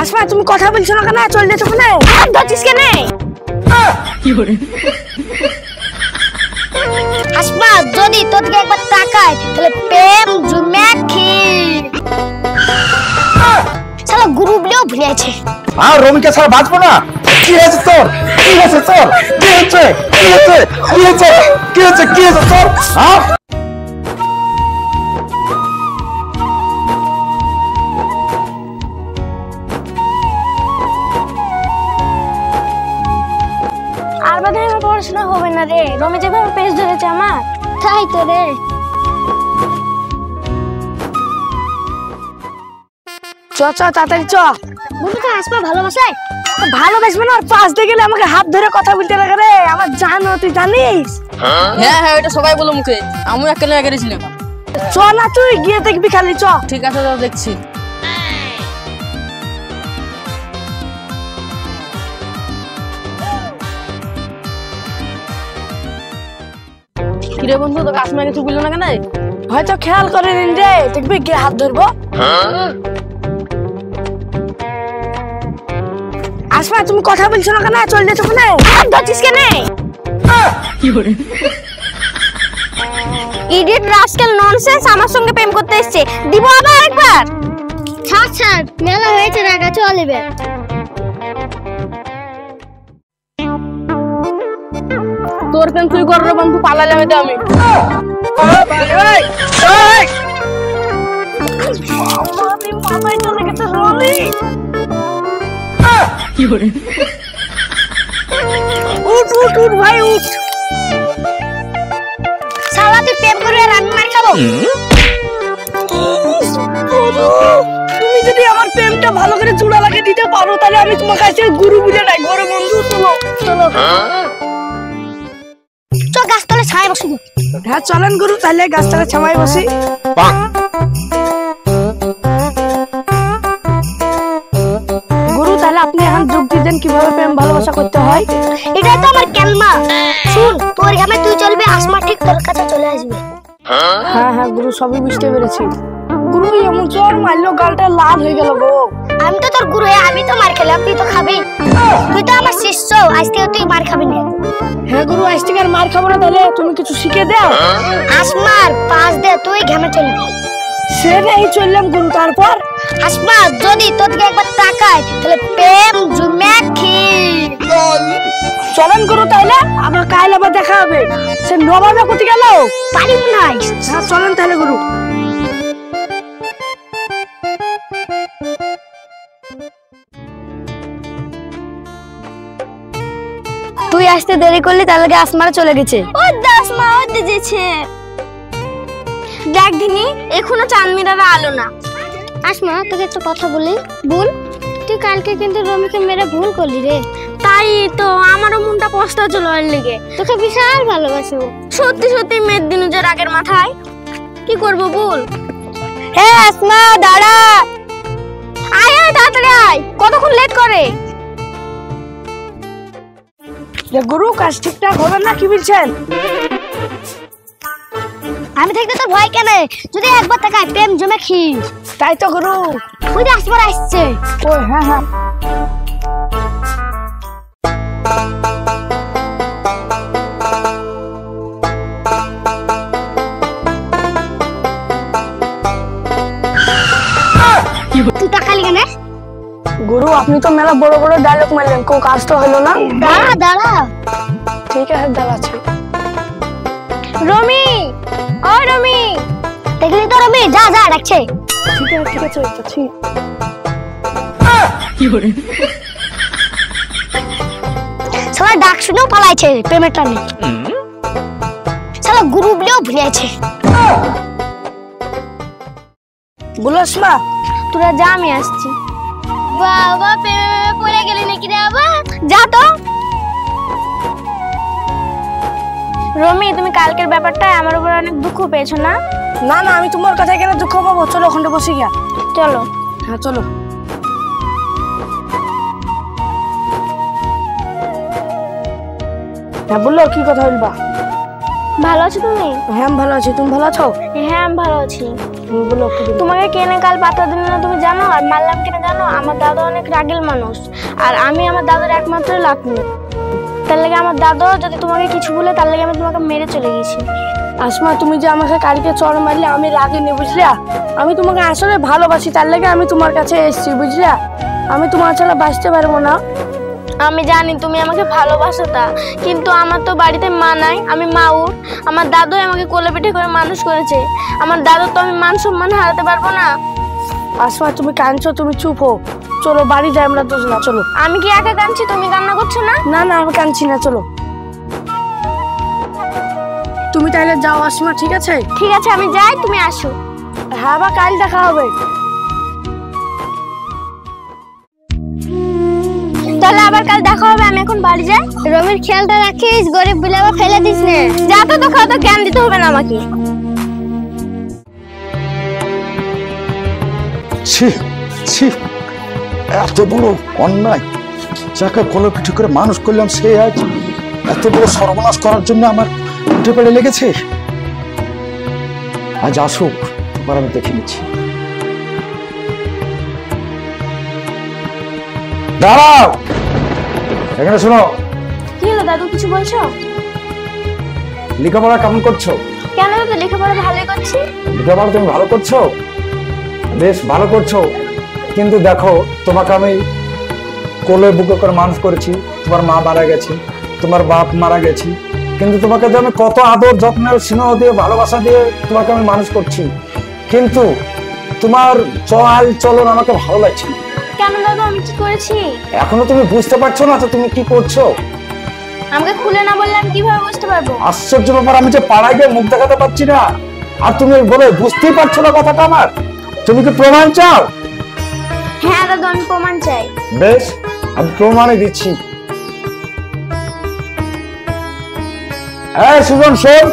আসমা তুমি কথা বলছো না কেন? চল যেছো কেন? ধরছিস কেন? কি করে আসমা যদি তোকে একবার তাকায় তাহলে প্রেম জুমেখি শালা গুরু বলেও ভুলে আছে। আর রমিকে ছাড়া বাঁচবো না। কি হয়েছে তোর? কি হয়েছে তোর? কি হয়েছে? কি হয়েছে? কি হয়েছে? কি হয়েছে? কি হয়েছে তোর? হ্যাঁ আর বাদে পড়াশোনা হবে না রে। রমি যেভাবে পেজ ধরেছে আমার, তাই তো রে। চ চ তাড়াতাড়ি চ। বন্ধু তো আসমা ভালোবাসে? ভালোবাসবে না? আর পাশ দিয়ে গেলে আমাকে হাত ধরে কথা বলতে লাগে রে। আমার জানো, তুই জানিস? হ্যাঁ হ্যাঁ ওটা সবাই বলো মুখে, আমি একলা গেছিলাম। চ না তুই গিয়ে দেখবি খালি, চ। ঠিক আছে দাদা, দেখছি। কিরে বন্ধু, তোকে আসমা কিছু বললো না কেন? হয়তো খেয়াল করে নিন রে, দেখবি গিয়ে হাত ধরবো। আসমা তুমি কথা বলছো না কেন? চল যেছো কেন? ধরছিস কেন? কি করে ইডিয়েট রাস্কেল ননসেন্স আমার সঙ্গে প্রেম করতে এসেছে। দিব আবার একবার? ছাড় ছাড়, মেলা হয়েছে, রাগা চল এবার। তোর প্রেম তুই কর রে বন্ধু, পালালাম এটা আমি। মাথায় চলে গেছে রমি। কি করে উঠ উঠ উঠ ভাই উঠ। শালা তুই প্রেম করবি আর আমি মার খাবো? তুমি যদি আমার প্রেমটা ভালো করে চূড়া লাগিয়ে দিতে পারো তাহলে আমি তোমার কাছে গুরু বুঝে ডাকবো রে বন্ধু। চলো চলো চ, গাছতলায় ছায়ায় বসি। হ্যাঁ চলেন গুরু, তাহলে গাছতলায় ছায়ায় বসি। গুরু তাহলে আপনি এখন যুক্তি দেন কিভাবে প্রেম ভালোবাসা করতে হয়। এটা তো আমার কেলমা। শুন, তোর গ্রামে তুই চলবি, আসমা ঠিক তোর কাছে চলে আসবে। হ্যাঁ হ্যাঁ গুরু, সবই বুঝতে পেরেছি। গুরু এমন চোর মারলো, গালটা লাল হয়ে গেল গো। আমি তো তোর গুরু, আমি তো মার খেলাম, তুই তো খাবি। তুই তো আমার শিষ্য, আজ থেকে তুই মার খাবি না। হ্যাঁ গুরু, আজ থেকে আর মার খাবো না। তাহলে তুমি কিছু শিখে দাও। আসমার পাশ দে, তুই ঘামে চলবি। সে নেই চললাম গুরু। তারপর আসমা যদি তোকে একবার তাকায় তাহলে প্রেম জুমেখি। চলেন গুরু, তাইলে আবার কাল আবার দেখা হবে। সে নবাবে কোথায় গেল? পারি নাই। হ্যাঁ চলেন তাহলে গুরু। তুই আসতে দেরি করলি, তাহলে আসমারা চলে গেছে। ও আসমা ও যেছে। দেখ দিনি, এখনো চাঁদমিরারা আলো না। আসমা তোকে একটা কথা বলি। বল। তুই কালকে কিন্তু রমিকে মেরে ভুল করলি রে। তাই তো আমারও মনটা পস্তা চলো এর লেগে। তোকে বিশাল ভালোবাসো। সত্যি সত্যি মেয়ের দিন যে রাগের মাথায় কি করব বল। হে আসমা দাঁড়া। আয় আয় তাড়াতাড়ি আয়, কতক্ষণ লেট করে? গুরু কাজ ঠিকঠাক হবে না, কি বলছেন? আমি থাকতে তোর ভয় কেন? যদি একবার তাকায় প্রেম জমে খিস। তাই তো গুরু, ওই যে আসবার আসছে। ও হ্যাঁ হ্যাঁ। তুই তাকালি কেন? গুরু আপনি তো মেলা বড় বড় ডায়লগ মারলেন, কোন কাজ তো হলো না। দাঁড়া দাঁড়া। ঠিক আছে দাঁড়াচ্ছি। রমি, ও রমি, দেখলি তো রমি, যা যা ডাকছে। ঠিক আছে ঠিক আছে যাচ্ছি। কি করে শালা ডাক শুনেও পালাইছে প্রেমের টানে। শালা গুরু বলেও ভুলে আছে। বলো আসমা, তোরা যা, আমি আসছি। বাবা প্রেমে পড়ে গেলি নাকি রে বাবা? যা তো। রমি তুমি কালকের ব্যাপারটা আমার উপর অনেক দুঃখ পেয়েছো না? না না, আমি তোমার কথা কেন দুঃখ পাবো? চলো ওখানে বসে গিয়া। চলো। হ্যাঁ চলো। হ্যাঁ বললো, কি কথা বলবা? ভালো আছো তুমি? হ্যাঁ আমি ভালো আছি, তুমি ভালো আছো? হ্যাঁ আমি ভালো আছি। বলো। তোমাকে কেনে কাল পাতা দিল না তুমি জানো? আর মারলাম কেন জানো? আমার দাদা অনেক রাগেল মানুষ, আর আমি আমার দাদুর একমাত্র লাতনি। তার লাগে আমার দাদু যদি তোমাকে কিছু বলে তার লাগে আমি তোমাকে মেরে চলে গেছি। আসমা, তুমি যে আমাকে কালকে চড় মারলে আমি রাগিনি, বুঝলা? আমি তোমাকে আসলে ভালোবাসি, তার লাগে আমি তোমার কাছে এসেছি, বুঝলা? আমি তোমার ছাড়া বাঁচতে পারবো না। আমি জানি তুমি আমাকে ভালোবাসো তা, কিন্তু আমার তো বাড়িতে মা নাই, আমি মাউর। আমার দাদু আমাকে কোলে পিঠে করে মানুষ করেছে, আমার দাদু তো আমি মান সম্মান হারাতে পারবো না। আসমা, তুমি কাঁদছো, তুমি চুপ হো। চলো বাড়ি যাই আমরা দুজনা, চলো। আমি কি একা কাঁদছি? তুমি কান্না করছো না? না না, আমি কাঁদছি না, চলো। তুমি তাহলে যাও আসমা, ঠিক আছে? ঠিক আছে, আমি যাই, তুমি আসো। হ্যাঁ, বা কাল দেখা হবে। তাহলে আবার কাল দেখা হবে, আমি এখন বাড়ি যাই। রমির খেয়ালটা রাখিস, গরিব বলে আবার ফেলে দিস না। যা তো, তোকে অত জ্ঞান দিতে হবে না আমাকে। ছি ছি, এত বড় অন্যায়! যাকে কোলে পিঠে করে মানুষ করলাম সে আজ এত বড় সর্বনাশ করার জন্য আমার উঠে পড়ে লেগেছে। আজ আসুক, এবার আমি দেখে নিচ্ছি। দাঁড়াও, এখানে শোনো। কি হলো দাদু, কিছু বলছো? লেখাপড়া কেমন করছো? কেন দাদু, লেখাপড়া ভালোই করছি। লেখাপড়া তুমি ভালো করছো? বেশ ভালো করছো, কিন্তু দেখো তোমাকে আমি কোলে বুকে করে মানুষ করেছি। তোমার মা মারা গেছে, তোমার বাপ মারা গেছে, কিন্তু তোমাকে যে আমি কত আদর যত্ন স্নেহ দিয়ে ভালোবাসা দিয়ে তোমাকে আমি মানুষ করছি, কিন্তু তোমার চল চলন আমাকে ভালো লাগছে না। কেন দাদু, আমি কি করেছি? এখনো তুমি বুঝতে পারছো না তো তুমি কি করছো? আমাকে খুলে না বললে আমি কিভাবে বুঝতে পারবো? আশ্চর্য ব্যাপার, আমি যে পাড়ায় গিয়ে মুখ দেখাতে পারছি না, আর তুমি বলে বুঝতেই পারছো না কথাটা আমার। তুমি কি প্রমাণ চাও? হ্যাঁ দাদু, আমি প্রমাণ চাই। বেশ, আমি প্রমাণই দিচ্ছি। এই সুজন, শোন।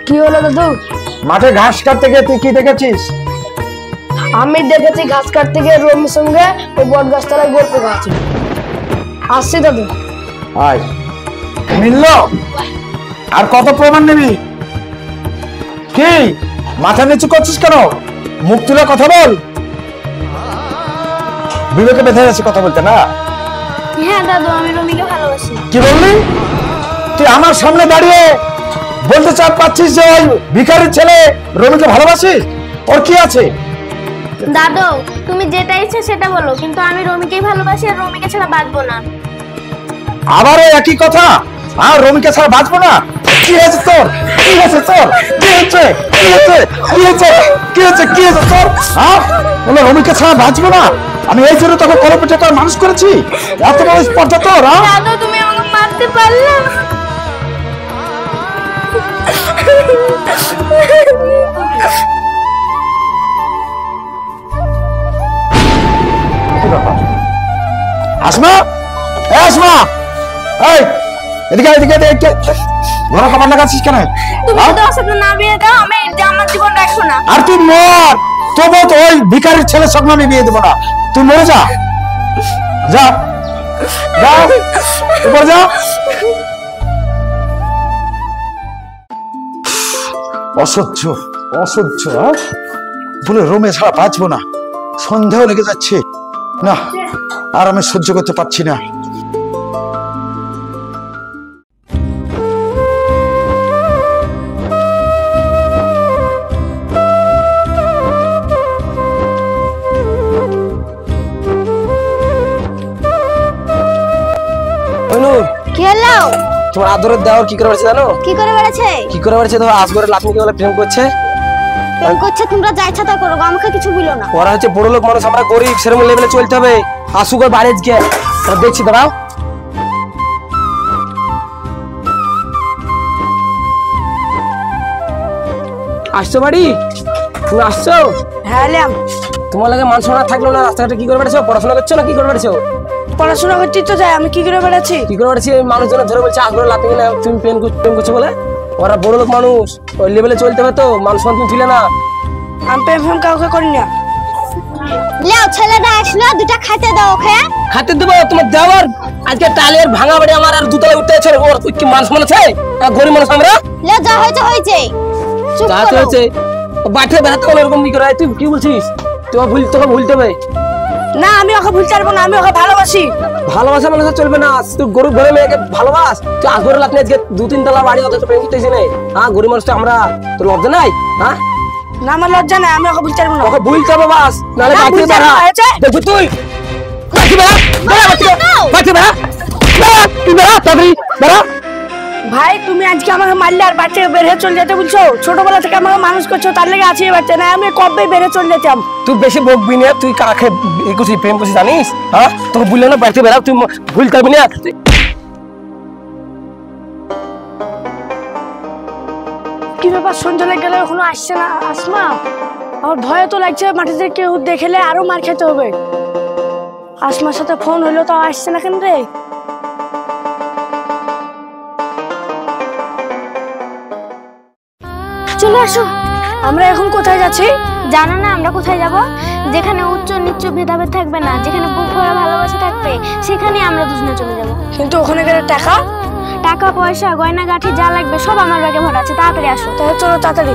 কি হলো দাদু? মাঠে ঘাস কাটতে গিয়ে তুই কি দেখেছিস? আমি দেখেছি ঘাস কাটতে গিয়ে রমির সঙ্গে ওই বট গাছতলায় গল্প গাছে। আসছি দাদু। আয়, মিলল? আর কত প্রমাণ নিবি? কি মাথা নিচু করছিস কেন? মুখ তুলে কথা বল। বিবেকে বেঁধে যাচ্ছে কথা বলতে না? হ্যাঁ দাদু, আমি রমিকে ভালোবাসি। কি বললি? তুই আমার সামনে দাঁড়িয়ে বলতে পারছিস যে ওই ভিখারির ছেলে রমিকে ভালোবাসিস? ওর কি আছে? দাদু, তুমি যেটা ইচ্ছে সেটা বলো, কিন্তু আমি রমিকেই ভালোবাসি, আর রমিকে ছাড়া বাঁচবো না। আবারও একই কথা? আর রমিকে ছাড়া বাঁচবো না? কি হয়েছে তোর? কি হয়েছে তোর? কি হয়েছে? কি হয়েছে? কি হয়েছে? কি হয়েছে? কি হয়েছে তোর? বলে রমিকে ছাড়া বাঁচবো না? আমি এই জন্য তোকে কোলে পিঠে করে মানুষ করেছি? এত বড় স্পর্ধা তোর? দাদু, তুমি আমাকে মারতে পারলে না। আসমা, আসমা, এই এদিকে এদিকে এদিকে, ঘর খাবার লাগাচ্ছিস কেন? তুমি যদি ওর সাথে না বিয়ে দাও, আমি আমার জীবন রাখবো না। আর তুই মর, তবু তো ওই ভিখারির ছেলের সঙ্গে আমি বিয়ে দেবো না। তুই মরে যা, যা যা, উপর যা। অসহ্য অসহ্য, বলে রোমে ছাড়া বাঁচবো না। সন্দেহ লেগে যাচ্ছে না, আর আমি সহ্য করতে পারছি না। কি হলো? তোমার আদরের দেওয়ার কি করে বেড়েছে জানো? কি করে বেড়েছে? কি করে বেড়েছে? তোমার আসগরের লাতমিকে বলে প্রেম করছে। প্রেম করছে? তোমরা যা ইচ্ছা তা করো, আমাকে কিছু বলো না। ওরা হচ্ছে বড় লোক মানুষ, আমরা গরিব, সেরকম লেভেলে চলতে হবে। আসুক ওর বাড়ি গিয়ে দেখছি, দাঁড়াও। আসছো বাড়ি? তুমি আসছো? হ্যাঁ এলাম। তোমার লাগে মান সম্মান থাকলো না, রাস্তাঘাটে কি করে বেড়েছো? পড়াশোনা করছো না কি করে বেড়েছো? পড়াশোনা করছি তো, যাই আমি কি করে বেড়াচ্ছি? কি করে বেড়েছি? মানুষজন ধরে বলছে আসগরের লাতমিকে না তুমি প্রেম করছো বলে। ওরা বড় লোক মানুষ, ওই লেভেলে চলতে হবে তো, মান সম্মান তুমি ছিলে না। আমি প্রেম ফেম কাউকে করি না। লেও, ছেলেটা আসলো, দুটা খাইতে দাও ওকে। খাতে দেবো? তোমার দেওয়ার আজকে টালের ভাঙা বাড়ি আমার আর দুতলা উঠতে আছে, ওর কি মান সম্মান আছে? গরিব মানুষ আমরা। লেও, যা হয়েছে হয়েছে, চুপ যা করো। হয়েছে বাড়িতে বেড়াতে হলে এরকম কি করে তুই কি বলছিস? তোকে ভুলতে হবে না, আমি ওকে ভুলতে পারবো না, আমি ওকে ভালোবাসি। ভালোবাসা মানুষ চলবে না। তুই গরিব ঘরে মেয়েকে ভালোবাস, তুই আগরে লাভ নেই, আজকে 2-3 তলা বাড়ি অথচ প্রেম করতেছি না। হ্যাঁ, গরিব মানুষ তো আমরা, তোর লজ্জা নাই? হ্যাঁ, না আমার লজ্জা নাই, আমি ওকে ভুলতে পারবো না। ওকে ভুলতে হবে বাস, নাহলে না, বাড়িতে ভুলতে বেড়া। হয়েছে। দেখো তুই বাড়িতে বেড়া, বাড়িতে বেড়া, তুই বেড়া, তাড়াতাড়ি বেড়া। ভাই তুমি আজকে আমাকে মারলে আর বাচ্চাকে বের হয়ে চলে যেতে বলছো? ছোটবেলা থেকে আমাকে মানুষ করছো, তার লেগে আছি বাচ্চা, না আমি কবে বের হয়ে চলে যেতাম। তুই বেশি বকবি না, তুই কাকে করছিস, প্রেম করছিস জানিস? হ্যাঁ, তোকে বললে না বাড়িতে বেড়া, তুই ভুলতে পারবি না। কি ব্যাপার, সন্ধ্যা লেগে গেলে এখনো আসছে না আসমা? আমার ভয় তো লাগছে, মাটিতে কেউ দেখলে আরো মার খেতে হবে। আসমার সাথে ফোন হইলো তো আসছে না কেন রে? চলে আসো। আমরা এখন কোথায় যাচ্ছি? জানো না আমরা কোথায় যাব? যেখানে উচ্চ নিচ্চ ভেদাভেদ থাকবে না, যেখানে বুক ভরা ভালোবাসা থাকবে, সেখানে আমরা দুজনে চলে যাব। কিন্তু ওখানে গেলে টাকা টাকা পয়সা গয়না গাঠি যা লাগবে সব আমার ব্যাগে ভরা আছে, তাড়াতাড়ি আসো। তাহলে চলো তাড়াতাড়ি।